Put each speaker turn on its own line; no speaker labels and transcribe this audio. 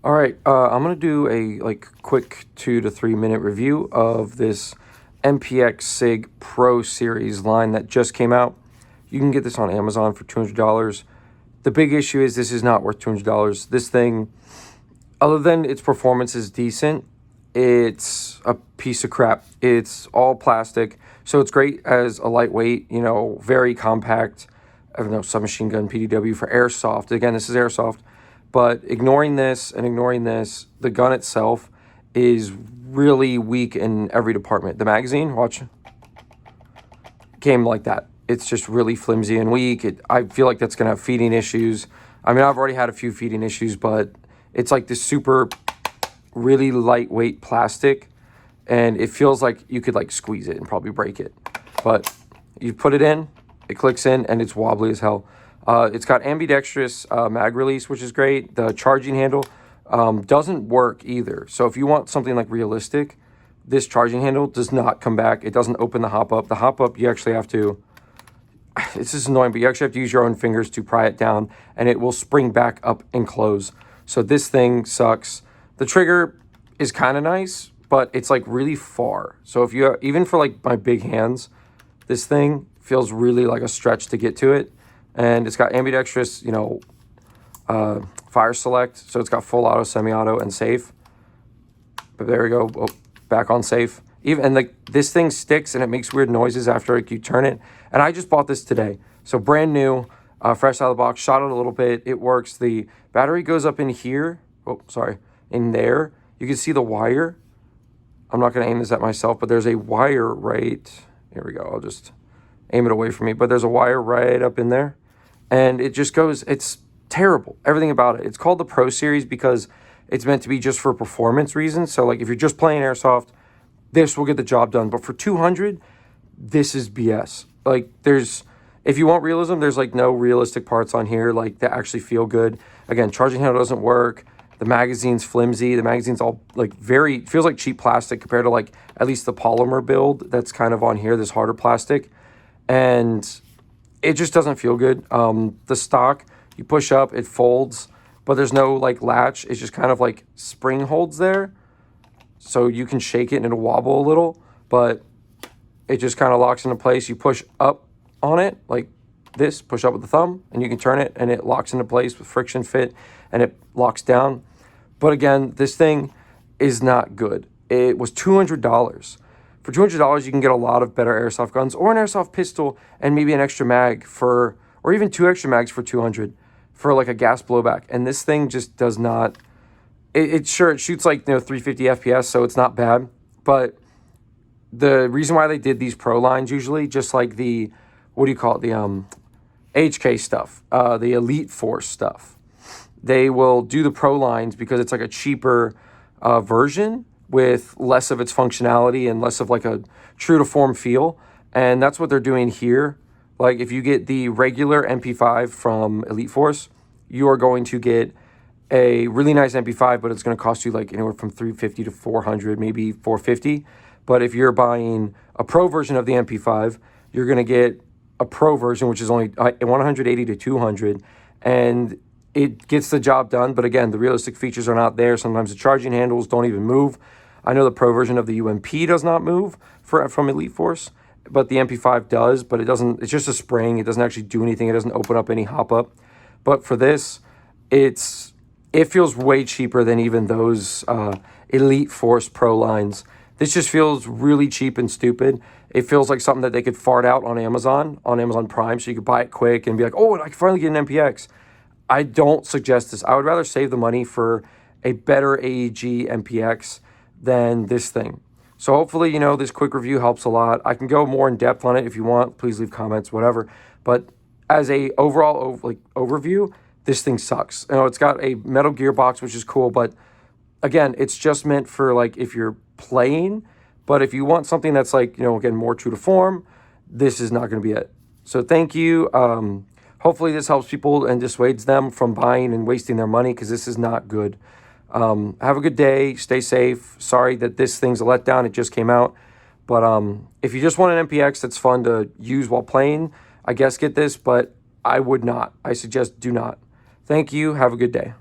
All right, I'm gonna do a quick 2 to 3 minute review of this MPX SIG Pro Series line that just came out. You can get this on Amazon for $200. The big issue is this is not worth $200. This thing, other than its performance is decent, it's a piece of crap. It's all plastic, so it's great as a lightweight, very compact, I don't know, submachine gun PDW for Airsoft. Again, this is Airsoft. But ignoring this and ignoring this, the gun itself is really weak in every department. The magazine, watch, came like that. It's just really flimsy and weak. I feel like that's going to have feeding issues. I mean, I've already had a few feeding issues, but it's like this super, really lightweight plastic, and it feels like you could squeeze it and probably break it. But you put it in, it clicks in, and it's wobbly as hell. It's got ambidextrous mag release, which is great. The charging handle doesn't work either. So if you want something realistic, this charging handle does not come back. It doesn't open the hop up. The hop up, you actually have to, it's just annoying, but you actually have to use your own fingers to pry it down, and it will spring back up and close. So this thing sucks. The trigger is kind of nice, but it's really far. So if you, even for my big hands, this thing feels really like a stretch to get to it. And it's got ambidextrous, fire select. So it's got full auto, semi-auto, and safe. But there we go. Oh, back on safe. And this thing sticks and it makes weird noises after you turn it. And I just bought this today. So brand new, fresh out of the box. Shot it a little bit. It works. The battery goes up in here. Oh, sorry. In there. You can see the wire. I'm not going to aim this at myself, but there's a wire right. Here we go. I'll just aim it away from me. But there's a wire right up in there. And it just goes, it's terrible. Everything about it. It's called the Pro Series because it's meant to be just for performance reasons. So if you're just playing Airsoft, this will get the job done. But for 200, this is BS. If you want realism, there's no realistic parts on here that actually feel good. Again, charging handle doesn't work. The magazine's flimsy. The magazine's all feels like cheap plastic compared to at least the polymer build that's kind of on here, this harder plastic. And it just doesn't feel good. The stock, you push up, it folds, but there's no latch. It's just kind of spring holds there. So you can shake it and it'll wobble a little, but it just kind of locks into place. You push up on it like this, push up with the thumb, and you can turn it and it locks into place with friction fit and it locks down. But again, this thing is not good. It was $200. For $200, you can get a lot of better airsoft guns or an airsoft pistol and maybe an extra mag or even 2 extra mags for $200 for a gas blowback. And this thing just does not, it shoots 350 FPS, so it's not bad. But the reason why they did these pro lines usually, just the, what do you call it? The HK stuff, the Elite Force stuff. They will do the pro lines because it's a cheaper version with less of its functionality and less of a true to form feel. And that's what they're doing here. If you get the regular MP5 from Elite Force, you are going to get a really nice MP5, but it's going to cost you anywhere from $350 to $400, maybe $450. But if you're buying a pro version of the MP5, you're going to get a pro version, which is only $180 to $200, and it gets the job done. But again, the realistic features are not there. Sometimes the charging handles don't even move. I know the pro version of the UMP does not move from Elite Force, but the MP5 does, but it doesn't. It's just a spring. It doesn't actually do anything. It doesn't open up any hop up. But for this, it feels way cheaper than even those Elite Force Pro lines. This just feels really cheap and stupid. It feels like something that they could fart out on Amazon Prime, so you could buy it quick and be like, oh, I can finally get an MPX. I don't suggest this. I would rather save the money for a better AEG MPX than this thing. So hopefully, this quick review helps a lot. I can go more in depth on it if you want. Please leave comments, whatever. But as a overall overview, this thing sucks. It's got a metal gearbox, which is cool, but again, it's just meant for if you're playing. But if you want something that's again, more true to form, this is not going to be it. So thank you. Hopefully this helps people and dissuades them from buying and wasting their money, because this is not good. Have a good day. Stay safe. Sorry that this thing's a letdown. It just came out. But if you just want an MPX that's fun to use while playing, I guess get this, but I would not. I suggest do not. Thank you. Have a good day.